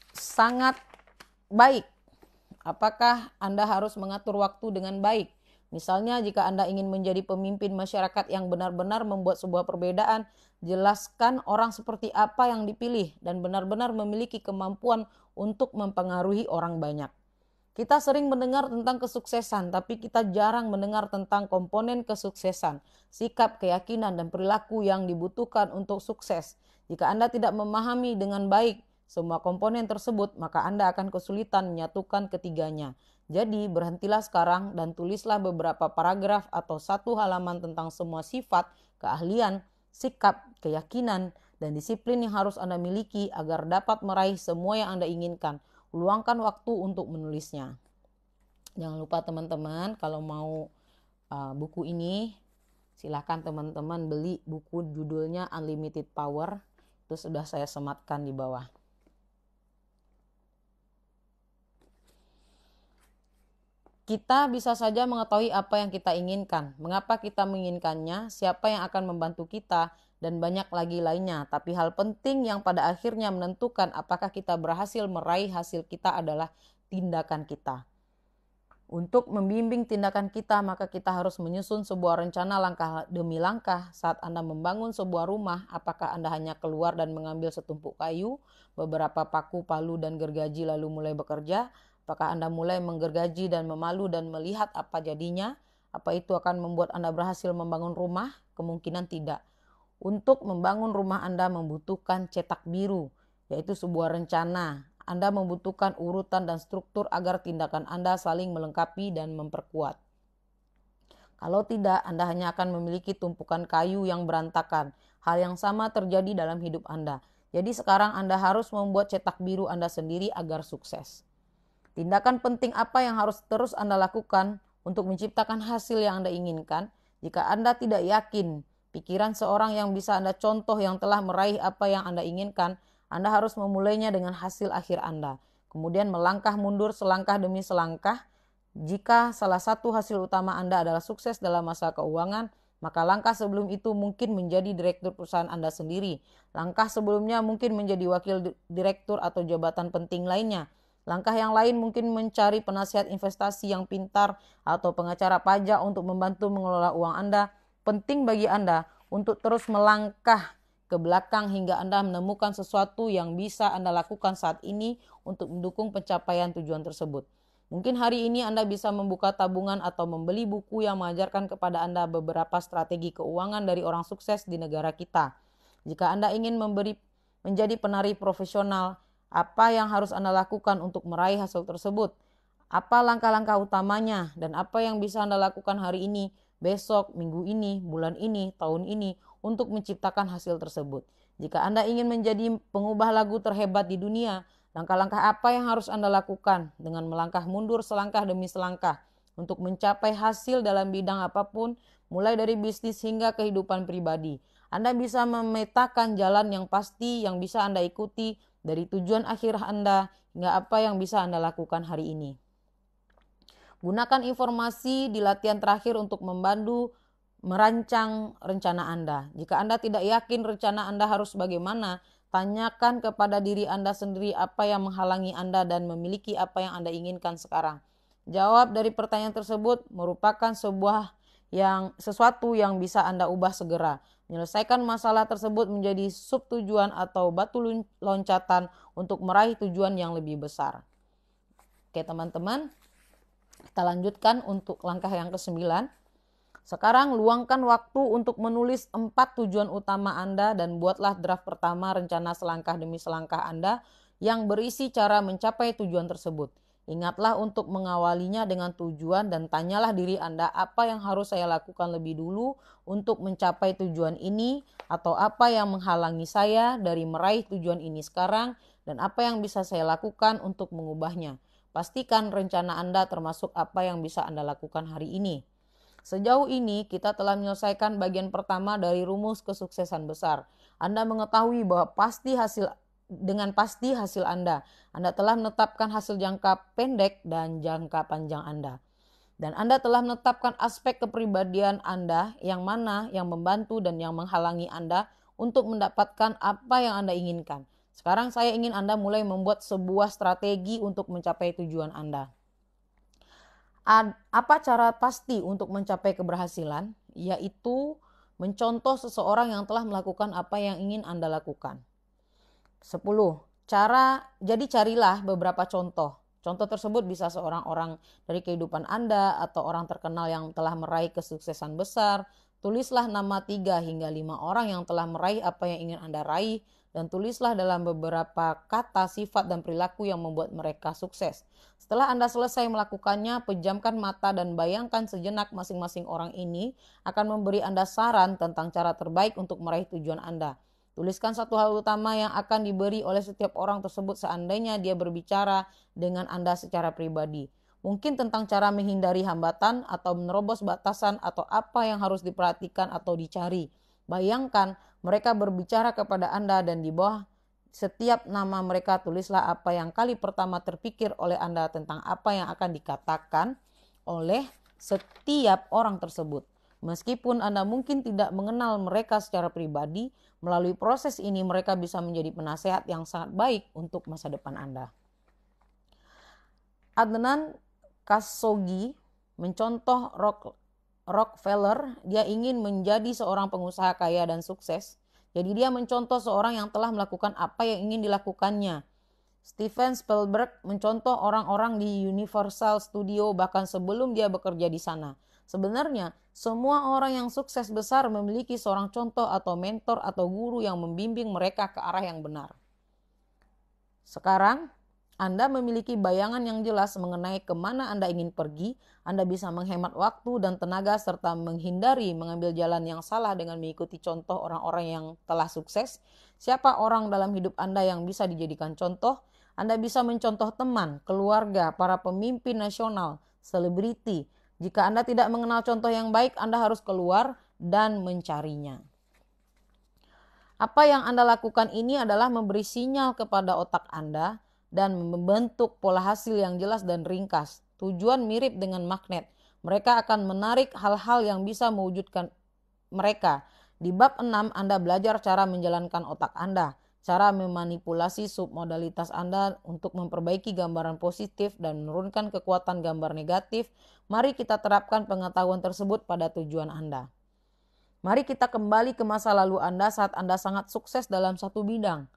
sangat baik? Apakah Anda harus mengatur waktu dengan baik? Misalnya jika Anda ingin menjadi pemimpin masyarakat yang benar-benar membuat sebuah perbedaan, jelaskan orang seperti apa yang dipilih dan benar-benar memiliki kemampuan untuk mempengaruhi orang banyak. Kita sering mendengar tentang kesuksesan, tapi kita jarang mendengar tentang komponen kesuksesan, sikap, keyakinan, dan perilaku yang dibutuhkan untuk sukses. Jika Anda tidak memahami dengan baik semua komponen tersebut, maka Anda akan kesulitan menyatukan ketiganya. Jadi berhentilah sekarang dan tulislah beberapa paragraf atau satu halaman tentang semua sifat, keahlian, sikap, keyakinan, dan disiplin yang harus Anda miliki agar dapat meraih semua yang Anda inginkan. Luangkan waktu untuk menulisnya. Jangan lupa teman-teman, kalau mau buku ini, silahkan teman-teman beli buku judulnya Unlimited Power. Itu sudah saya sematkan di bawah. Kita bisa saja mengetahui apa yang kita inginkan, mengapa kita menginginkannya, siapa yang akan membantu kita, dan banyak lagi lainnya. Tapi hal penting yang pada akhirnya menentukan apakah kita berhasil meraih hasil kita adalah tindakan kita. Untuk membimbing tindakan kita, maka kita harus menyusun sebuah rencana langkah demi langkah. Saat Anda membangun sebuah rumah, apakah Anda hanya keluar dan mengambil setumpuk kayu, beberapa paku, palu, dan gergaji lalu mulai bekerja? Apakah Anda mulai menggergaji dan memalu dan melihat apa jadinya? Apa itu akan membuat Anda berhasil membangun rumah? Kemungkinan tidak. Untuk membangun rumah Anda membutuhkan cetak biru, yaitu sebuah rencana. Anda membutuhkan urutan dan struktur agar tindakan Anda saling melengkapi dan memperkuat. Kalau tidak, Anda hanya akan memiliki tumpukan kayu yang berantakan. Hal yang sama terjadi dalam hidup Anda. Jadi sekarang Anda harus membuat cetak biru Anda sendiri agar sukses. Tindakan penting apa yang harus terus Anda lakukan untuk menciptakan hasil yang Anda inginkan? Jika Anda tidak yakin pikiran seorang yang bisa Anda contoh yang telah meraih apa yang Anda inginkan, Anda harus memulainya dengan hasil akhir Anda. Kemudian melangkah mundur selangkah demi selangkah. Jika salah satu hasil utama Anda adalah sukses dalam masalah keuangan, maka langkah sebelum itu mungkin menjadi direktur perusahaan Anda sendiri. Langkah sebelumnya mungkin menjadi wakil direktur atau jabatan penting lainnya. Langkah yang lain mungkin mencari penasihat investasi yang pintar atau pengacara pajak untuk membantu mengelola uang Anda. Penting bagi Anda untuk terus melangkah ke belakang hingga Anda menemukan sesuatu yang bisa Anda lakukan saat ini untuk mendukung pencapaian tujuan tersebut. Mungkin hari ini Anda bisa membuka tabungan atau membeli buku yang mengajarkan kepada Anda beberapa strategi keuangan dari orang sukses di negara kita. Jika Anda ingin menjadi penari profesional, apa yang harus Anda lakukan untuk meraih hasil tersebut? Apa langkah-langkah utamanya dan apa yang bisa Anda lakukan hari ini, besok, minggu ini, bulan ini, tahun ini untuk menciptakan hasil tersebut? Jika Anda ingin menjadi pengubah lagu terhebat di dunia, langkah-langkah apa yang harus Anda lakukan dengan melangkah mundur selangkah demi selangkah untuk mencapai hasil dalam bidang apapun, mulai dari bisnis hingga kehidupan pribadi? Anda bisa memetakan jalan yang pasti yang bisa Anda ikuti dari tujuan akhir Anda hingga apa yang bisa Anda lakukan hari ini. Gunakan informasi di latihan terakhir untuk membantu merancang rencana Anda. Jika Anda tidak yakin rencana Anda harus bagaimana, tanyakan kepada diri Anda sendiri apa yang menghalangi Anda dan memiliki apa yang Anda inginkan sekarang. Jawab dari pertanyaan tersebut merupakan sesuatu yang bisa Anda ubah segera. Menyelesaikan masalah tersebut menjadi subtujuan atau batu loncatan untuk meraih tujuan yang lebih besar. Oke teman-teman, kita lanjutkan untuk langkah yang ke-9. Sekarang luangkan waktu untuk menulis 4 tujuan utama Anda dan buatlah draft pertama rencana selangkah demi selangkah Anda yang berisi cara mencapai tujuan tersebut. Ingatlah untuk mengawalinya dengan tujuan dan tanyalah diri Anda apa yang harus saya lakukan lebih dulu untuk mencapai tujuan ini atau apa yang menghalangi saya dari meraih tujuan ini sekarang dan apa yang bisa saya lakukan untuk mengubahnya. Pastikan rencana Anda termasuk apa yang bisa Anda lakukan hari ini. Sejauh ini kita telah menyelesaikan bagian pertama dari rumus kesuksesan besar. Anda mengetahui bahwa dengan pasti hasil Anda telah menetapkan hasil jangka pendek dan jangka panjang Anda. Dan Anda telah menetapkan aspek kepribadian Anda yang mana yang membantu dan yang menghalangi Anda untuk mendapatkan apa yang Anda inginkan. Sekarang saya ingin Anda mulai membuat sebuah strategi untuk mencapai tujuan Anda. Apa cara pasti untuk mencapai keberhasilan? Yaitu mencontoh seseorang yang telah melakukan apa yang ingin Anda lakukan. 10. Jadi carilah beberapa contoh. Contoh tersebut bisa seorang orang dari kehidupan Anda atau orang terkenal yang telah meraih kesuksesan besar. Tulislah nama 3 hingga 5 orang yang telah meraih apa yang ingin Anda raih dan tulislah dalam beberapa kata sifat dan perilaku yang membuat mereka sukses. Setelah Anda selesai melakukannya, pejamkan mata dan bayangkan sejenak masing-masing orang ini akan memberi Anda saran tentang cara terbaik untuk meraih tujuan Anda. Tuliskan satu hal utama yang akan diberi oleh setiap orang tersebut seandainya dia berbicara dengan Anda secara pribadi. Mungkin tentang cara menghindari hambatan atau menerobos batasan atau apa yang harus diperhatikan atau dicari. Bayangkan mereka berbicara kepada Anda dan di bawah setiap nama mereka tulislah apa yang kali pertama terpikir oleh Anda tentang apa yang akan dikatakan oleh setiap orang tersebut. Meskipun Anda mungkin tidak mengenal mereka secara pribadi, melalui proses ini mereka bisa menjadi penasehat yang sangat baik untuk masa depan Anda. Adnan Khashoggi mencontoh Rockefeller. Dia ingin menjadi seorang pengusaha kaya dan sukses. Jadi dia mencontoh seorang yang telah melakukan apa yang ingin dilakukannya. Steven Spielberg mencontoh orang-orang di Universal Studio bahkan sebelum dia bekerja di sana. Sebenarnya, semua orang yang sukses besar memiliki seorang contoh atau mentor atau guru yang membimbing mereka ke arah yang benar. Sekarang, Anda memiliki bayangan yang jelas mengenai kemana Anda ingin pergi. Anda bisa menghemat waktu dan tenaga serta menghindari mengambil jalan yang salah dengan mengikuti contoh orang-orang yang telah sukses. Siapa orang dalam hidup Anda yang bisa dijadikan contoh? Anda bisa mencontoh teman, keluarga, para pemimpin nasional, selebriti. Jika Anda tidak mengenal contoh yang baik, Anda harus keluar dan mencarinya. Apa yang Anda lakukan ini adalah memberi sinyal kepada otak Anda dan membentuk pola hasil yang jelas dan ringkas. Tujuan mirip dengan magnet. Mereka akan menarik hal-hal yang bisa mewujudkan mereka. Di bab 6 Anda belajar cara menjalankan otak Anda, cara memanipulasi submodalitas Anda untuk memperbaiki gambaran positif dan menurunkan kekuatan gambar negatif. Mari kita terapkan pengetahuan tersebut pada tujuan Anda. Mari kita kembali ke masa lalu Anda saat Anda sangat sukses dalam satu bidang.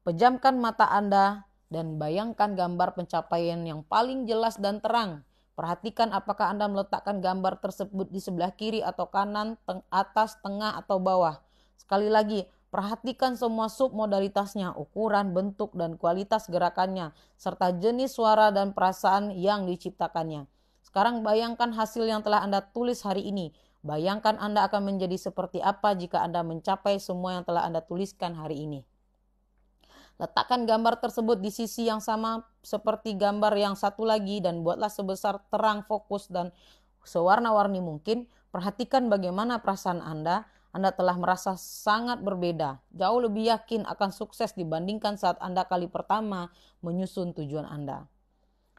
Pejamkan mata Anda dan bayangkan gambar pencapaian yang paling jelas dan terang. Perhatikan apakah Anda meletakkan gambar tersebut di sebelah kiri atau kanan, atas, tengah, atau bawah. Sekali lagi, perhatikan semua submodalitasnya, ukuran, bentuk, dan kualitas gerakannya, serta jenis suara dan perasaan yang diciptakannya. Sekarang bayangkan hasil yang telah Anda tulis hari ini. Bayangkan Anda akan menjadi seperti apa jika Anda mencapai semua yang telah Anda tuliskan hari ini. Letakkan gambar tersebut di sisi yang sama seperti gambar yang satu lagi dan buatlah sebesar terang, fokus, dan sewarna-warni mungkin. Perhatikan bagaimana perasaan Anda. Anda telah merasa sangat berbeda, jauh lebih yakin akan sukses dibandingkan saat Anda kali pertama menyusun tujuan Anda.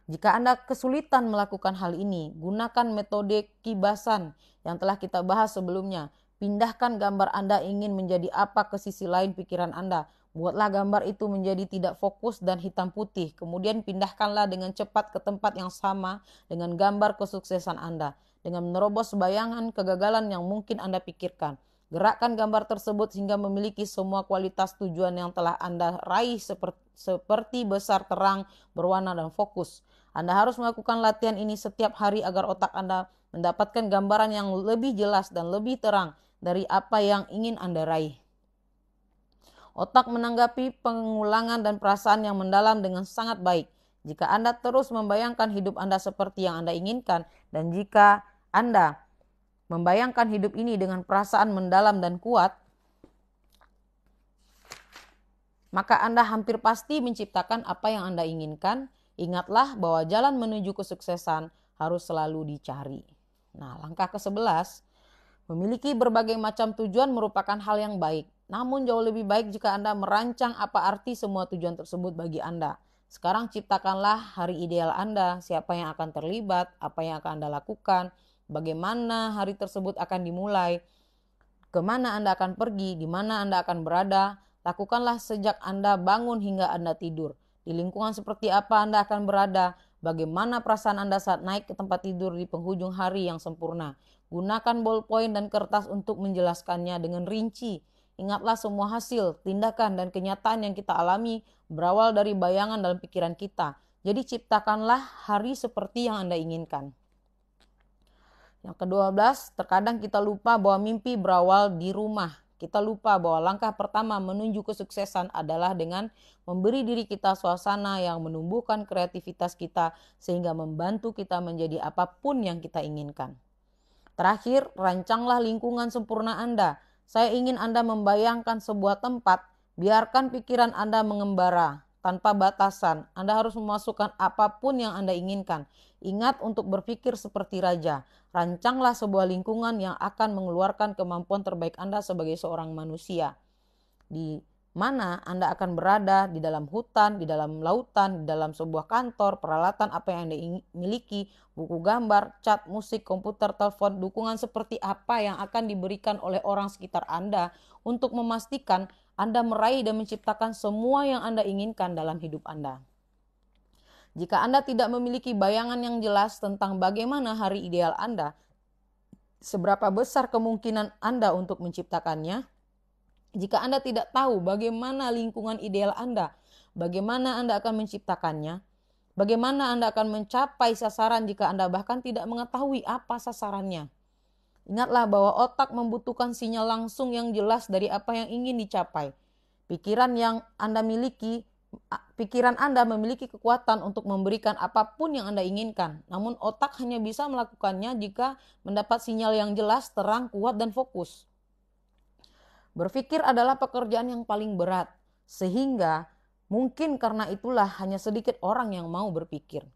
Jika Anda kesulitan melakukan hal ini, gunakan metode kibasan yang telah kita bahas sebelumnya. Pindahkan gambar Anda ingin menjadi apa ke sisi lain pikiran Anda. Buatlah gambar itu menjadi tidak fokus dan hitam putih. Kemudian pindahkanlah dengan cepat ke tempat yang sama dengan gambar kesuksesan Anda. Dengan menerobos bayangan kegagalan yang mungkin Anda pikirkan. Gerakkan gambar tersebut hingga memiliki semua kualitas tujuan yang telah Anda raih seperti besar, terang, berwarna, dan fokus. Anda harus melakukan latihan ini setiap hari agar otak Anda mendapatkan gambaran yang lebih jelas dan lebih terang dari apa yang ingin Anda raih. Otak menanggapi pengulangan dan perasaan yang mendalam dengan sangat baik. Jika Anda terus membayangkan hidup Anda seperti yang Anda inginkan, dan jika Anda membayangkan hidup ini dengan perasaan mendalam dan kuat, maka Anda hampir pasti menciptakan apa yang Anda inginkan. Ingatlah bahwa jalan menuju kesuksesan harus selalu dicari. Nah, langkah ke-11, memiliki berbagai macam tujuan merupakan hal yang baik. Namun jauh lebih baik jika Anda merancang apa arti semua tujuan tersebut bagi Anda. Sekarang ciptakanlah hari ideal Anda, siapa yang akan terlibat, apa yang akan Anda lakukan, bagaimana hari tersebut akan dimulai, kemana Anda akan pergi, di mana Anda akan berada. Lakukanlah sejak Anda bangun hingga Anda tidur. Di lingkungan seperti apa Anda akan berada, Bagaimana perasaan Anda saat naik ke tempat tidur di penghujung hari yang sempurna? Gunakan ballpoint dan kertas untuk menjelaskannya dengan rinci. Ingatlah semua hasil, tindakan, dan kenyataan yang kita alami berawal dari bayangan dalam pikiran kita. Jadi ciptakanlah hari seperti yang Anda inginkan. Yang ke-12, terkadang kita lupa bahwa mimpi berawal di rumah. Kita lupa bahwa langkah pertama menuju kesuksesan adalah dengan memberi diri kita suasana yang menumbuhkan kreativitas kita sehingga membantu kita menjadi apapun yang kita inginkan. Terakhir, rancanglah lingkungan sempurna Anda. Saya ingin Anda membayangkan sebuah tempat, biarkan pikiran Anda mengembara tanpa batasan. Anda harus memasukkan apapun yang Anda inginkan. Ingat untuk berpikir seperti raja. Rancanglah sebuah lingkungan yang akan mengeluarkan kemampuan terbaik Anda sebagai seorang manusia. Di mana Anda akan berada, di dalam hutan, di dalam lautan, di dalam sebuah kantor, peralatan apa yang Anda miliki, buku gambar, cat, musik, komputer, telepon, dukungan seperti apa yang akan diberikan oleh orang sekitar Anda untuk memastikan Anda meraih dan menciptakan semua yang Anda inginkan dalam hidup Anda. Jika Anda tidak memiliki bayangan yang jelas tentang bagaimana hari ideal Anda, seberapa besar kemungkinan Anda untuk menciptakannya? Jika Anda tidak tahu bagaimana lingkungan ideal Anda, bagaimana Anda akan menciptakannya, bagaimana Anda akan mencapai sasaran jika Anda bahkan tidak mengetahui apa sasarannya. Ingatlah bahwa otak membutuhkan sinyal langsung yang jelas dari apa yang ingin dicapai. Pikiran Anda memiliki kekuatan untuk memberikan apapun yang Anda inginkan. Namun otak hanya bisa melakukannya jika mendapat sinyal yang jelas, terang, kuat, dan fokus. Berpikir adalah pekerjaan yang paling berat, sehingga mungkin karena itulah hanya sedikit orang yang mau berpikir.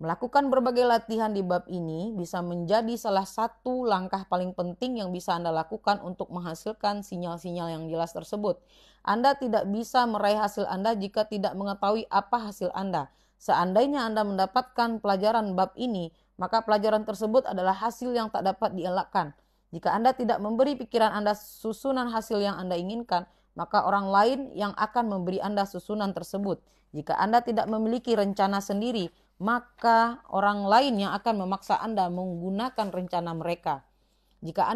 Melakukan berbagai latihan di bab ini bisa menjadi salah satu langkah paling penting yang bisa Anda lakukan untuk menghasilkan sinyal-sinyal yang jelas tersebut. Anda tidak bisa meraih hasil Anda jika tidak mengetahui apa hasil Anda. Seandainya Anda mendapatkan pelajaran bab ini, maka pelajaran tersebut adalah hasil yang tak dapat dielakkan. Jika Anda tidak memberi pikiran Anda susunan hasil yang Anda inginkan, maka orang lain yang akan memberi Anda susunan tersebut. Jika Anda tidak memiliki rencana sendiri, maka orang lain yang akan memaksa Anda menggunakan rencana mereka. Jika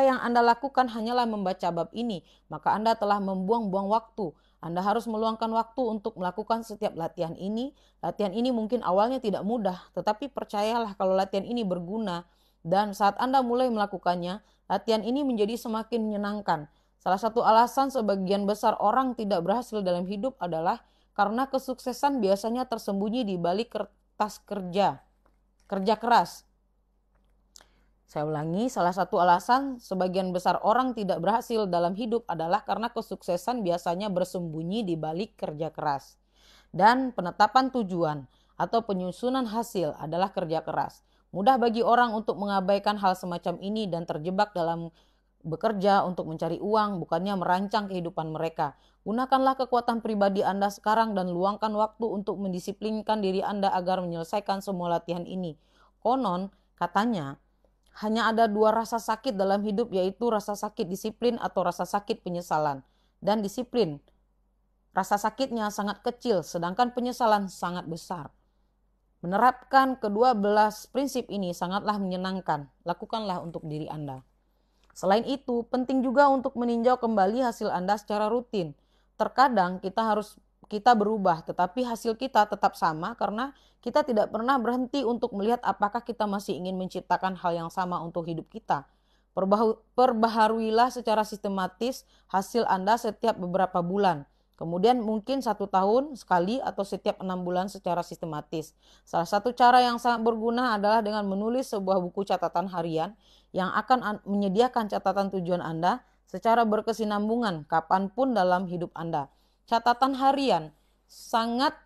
yang Anda lakukan hanyalah membaca bab ini, maka Anda telah membuang-buang waktu. Anda harus meluangkan waktu untuk melakukan setiap latihan ini. Latihan ini mungkin awalnya tidak mudah, tetapi percayalah kalau latihan ini berguna. Dan saat Anda mulai melakukannya, latihan ini menjadi semakin menyenangkan. Salah satu alasan sebagian besar orang tidak berhasil dalam hidup adalah karena kesuksesan biasanya tersembunyi di balik kertas kerja keras. Saya ulangi, salah satu alasan sebagian besar orang tidak berhasil dalam hidup adalah karena kesuksesan biasanya bersembunyi di balik kerja keras. Dan penetapan tujuan atau penyusunan hasil adalah kerja keras. Mudah bagi orang untuk mengabaikan hal semacam ini dan terjebak dalam bekerja untuk mencari uang, bukannya merancang kehidupan mereka. Gunakanlah kekuatan pribadi Anda sekarang dan luangkan waktu untuk mendisiplinkan diri Anda agar menyelesaikan semua latihan ini. Konon, katanya, hanya ada 2 rasa sakit dalam hidup, yaitu rasa sakit disiplin atau rasa sakit penyesalan. Dan disiplin, rasa sakitnya sangat kecil, sedangkan penyesalan sangat besar. Menerapkan kedua belas prinsip ini sangatlah menyenangkan. Lakukanlah untuk diri Anda. Selain itu, penting juga untuk meninjau kembali hasil Anda secara rutin. Terkadang kita berubah, tetapi hasil kita tetap sama karena kita tidak pernah berhenti untuk melihat apakah kita masih ingin menciptakan hal yang sama untuk hidup kita. Perbaharuilah secara sistematis hasil Anda setiap beberapa bulan. Kemudian mungkin 1 tahun sekali atau setiap 6 bulan secara sistematis. Salah satu cara yang sangat berguna adalah dengan menulis sebuah buku catatan harian yang akan menyediakan catatan tujuan Anda secara berkesinambungan kapanpun dalam hidup Anda. Catatan harian sangat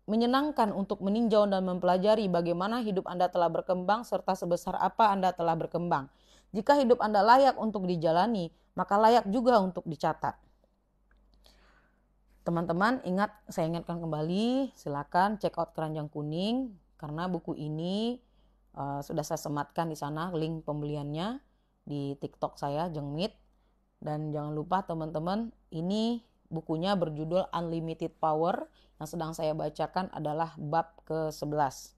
menyenangkan untuk meninjau dan mempelajari bagaimana hidup Anda telah berkembang serta sebesar apa Anda telah berkembang. Jika hidup Anda layak untuk dijalani, maka layak juga untuk dicatat. Teman-teman, saya ingatkan kembali, silakan check out Keranjang Kuning karena buku ini sudah saya sematkan di sana link pembeliannya di TikTok saya Jengmit. Dan jangan lupa teman-teman, ini bukunya berjudul Unlimited Power. Yang sedang saya bacakan adalah bab ke-11.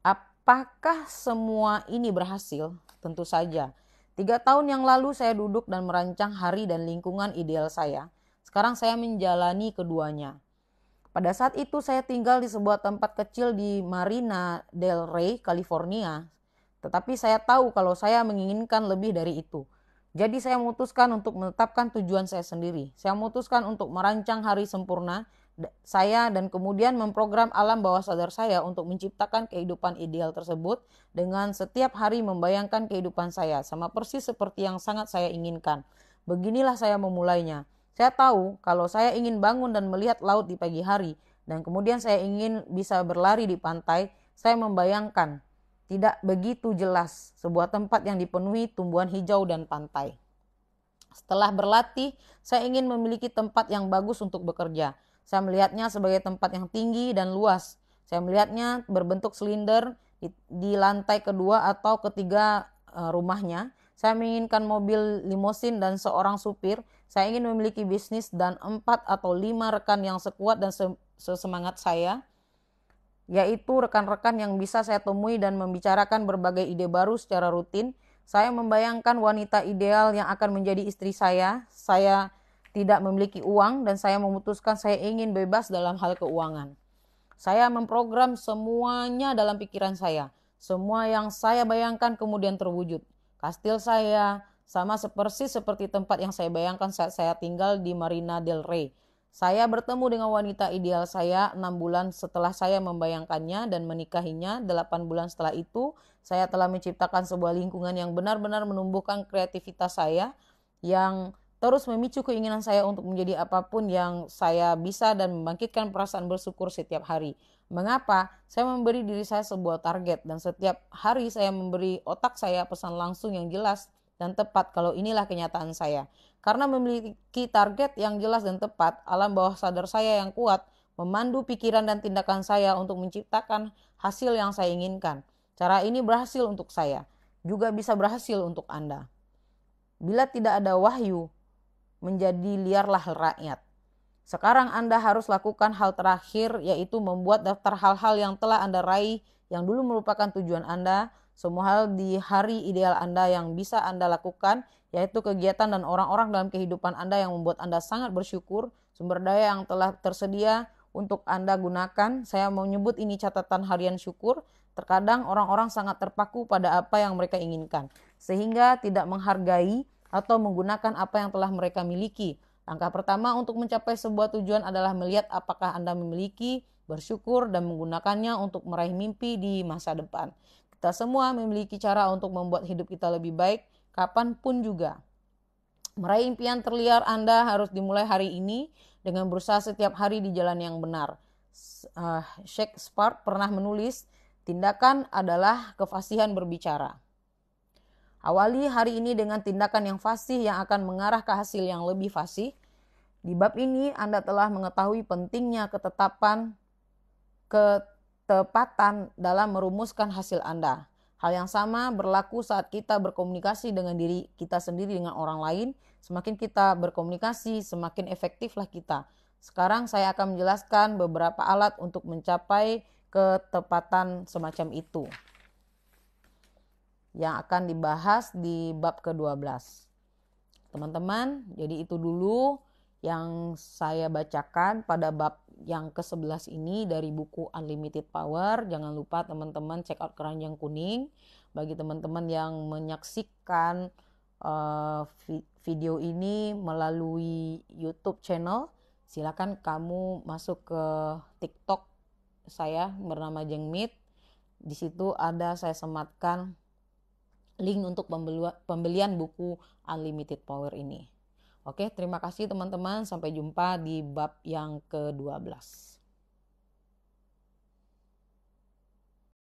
Apakah semua ini berhasil? Tentu saja. 3 tahun yang lalu saya duduk dan merancang hari dan lingkungan ideal saya. Sekarang saya menjalani keduanya. Pada saat itu saya tinggal di sebuah tempat kecil di Marina del Rey, California. Tetapi saya tahu kalau saya menginginkan lebih dari itu. Jadi saya memutuskan untuk menetapkan tujuan saya sendiri. Saya memutuskan untuk merancang hari sempurna saya dan kemudian memprogram alam bawah sadar saya untuk menciptakan kehidupan ideal tersebut dengan setiap hari membayangkan kehidupan saya sama persis seperti yang sangat saya inginkan. Beginilah saya memulainya. Saya tahu kalau saya ingin bangun dan melihat laut di pagi hari dan kemudian saya ingin bisa berlari di pantai, saya membayangkan tidak begitu jelas sebuah tempat yang dipenuhi tumbuhan hijau dan pantai. Setelah berlatih, saya ingin memiliki tempat yang bagus untuk bekerja. Saya melihatnya sebagai tempat yang tinggi dan luas. Saya melihatnya berbentuk silinder di lantai kedua atau ketiga rumahnya. Saya menginginkan mobil limosin dan seorang supir. Saya ingin memiliki bisnis dan 4 atau 5 rekan yang sekuat dan sesemangat saya, yaitu rekan-rekan yang bisa saya temui dan membicarakan berbagai ide baru secara rutin. Saya membayangkan wanita ideal yang akan menjadi istri saya. Saya tidak memiliki uang dan saya memutuskan saya ingin bebas dalam hal keuangan. Saya memprogram semuanya dalam pikiran saya. Semua yang saya bayangkan kemudian terwujud. Kastil saya sama persis seperti tempat yang saya bayangkan saat saya tinggal di Marina del Rey. Saya bertemu dengan wanita ideal saya 6 bulan setelah saya membayangkannya dan menikahinya. 8 bulan setelah itu, saya telah menciptakan sebuah lingkungan yang benar-benar menumbuhkan kreativitas saya, yang terus memicu keinginan saya untuk menjadi apapun yang saya bisa dan membangkitkan perasaan bersyukur setiap hari. Mengapa? Saya memberi diri saya sebuah target dan setiap hari saya memberi otak saya pesan langsung yang jelas dan tepat kalau inilah kenyataan saya. Karena memiliki target yang jelas dan tepat, alam bawah sadar saya yang kuat memandu pikiran dan tindakan saya untuk menciptakan hasil yang saya inginkan. Cara ini berhasil untuk saya, juga bisa berhasil untuk Anda. Bila tidak ada wahyu, menjadi liarlah rakyat. Sekarang Anda harus lakukan hal terakhir, yaitu membuat daftar hal-hal yang telah Anda raih yang dulu merupakan tujuan Anda. Semua hal di hari ideal Anda yang bisa Anda lakukan, yaitu kegiatan dan orang-orang dalam kehidupan Anda yang membuat Anda sangat bersyukur, sumber daya yang telah tersedia untuk Anda gunakan. Saya mau menyebut ini catatan harian syukur. Terkadang orang-orang sangat terpaku pada apa yang mereka inginkan, sehingga tidak menghargai atau menggunakan apa yang telah mereka miliki. Langkah pertama untuk mencapai sebuah tujuan adalah melihat apakah Anda memiliki, bersyukur, dan menggunakannya untuk meraih mimpi di masa depan. Kita semua memiliki cara untuk membuat hidup kita lebih baik, kapanpun juga. Meraih impian terliar Anda harus dimulai hari ini dengan berusaha setiap hari di jalan yang benar. Shakespeare pernah menulis, tindakan adalah kefasihan berbicara. Awali hari ini dengan tindakan yang fasih yang akan mengarah ke hasil yang lebih fasih. Di bab ini Anda telah mengetahui pentingnya ketepatan dalam merumuskan hasil Anda. Hal yang sama berlaku saat kita berkomunikasi dengan diri kita sendiri dengan orang lain. Semakin kita berkomunikasi, semakin efektiflah kita. Sekarang saya akan menjelaskan beberapa alat untuk mencapai ketepatan semacam itu, yang akan dibahas di bab ke-12. Teman-teman, jadi itu dulu yang saya bacakan pada bab yang ke-11 ini dari buku Unlimited Power. Jangan lupa teman-teman check out keranjang kuning. Bagi teman-teman yang menyaksikan video ini melalui YouTube channel, silakan kamu masuk ke TikTok saya bernama Jengmit. Di situ ada saya sematkan link untuk pembelian buku Unlimited Power ini. Oke, terima kasih teman-teman. Sampai jumpa di bab yang ke-12.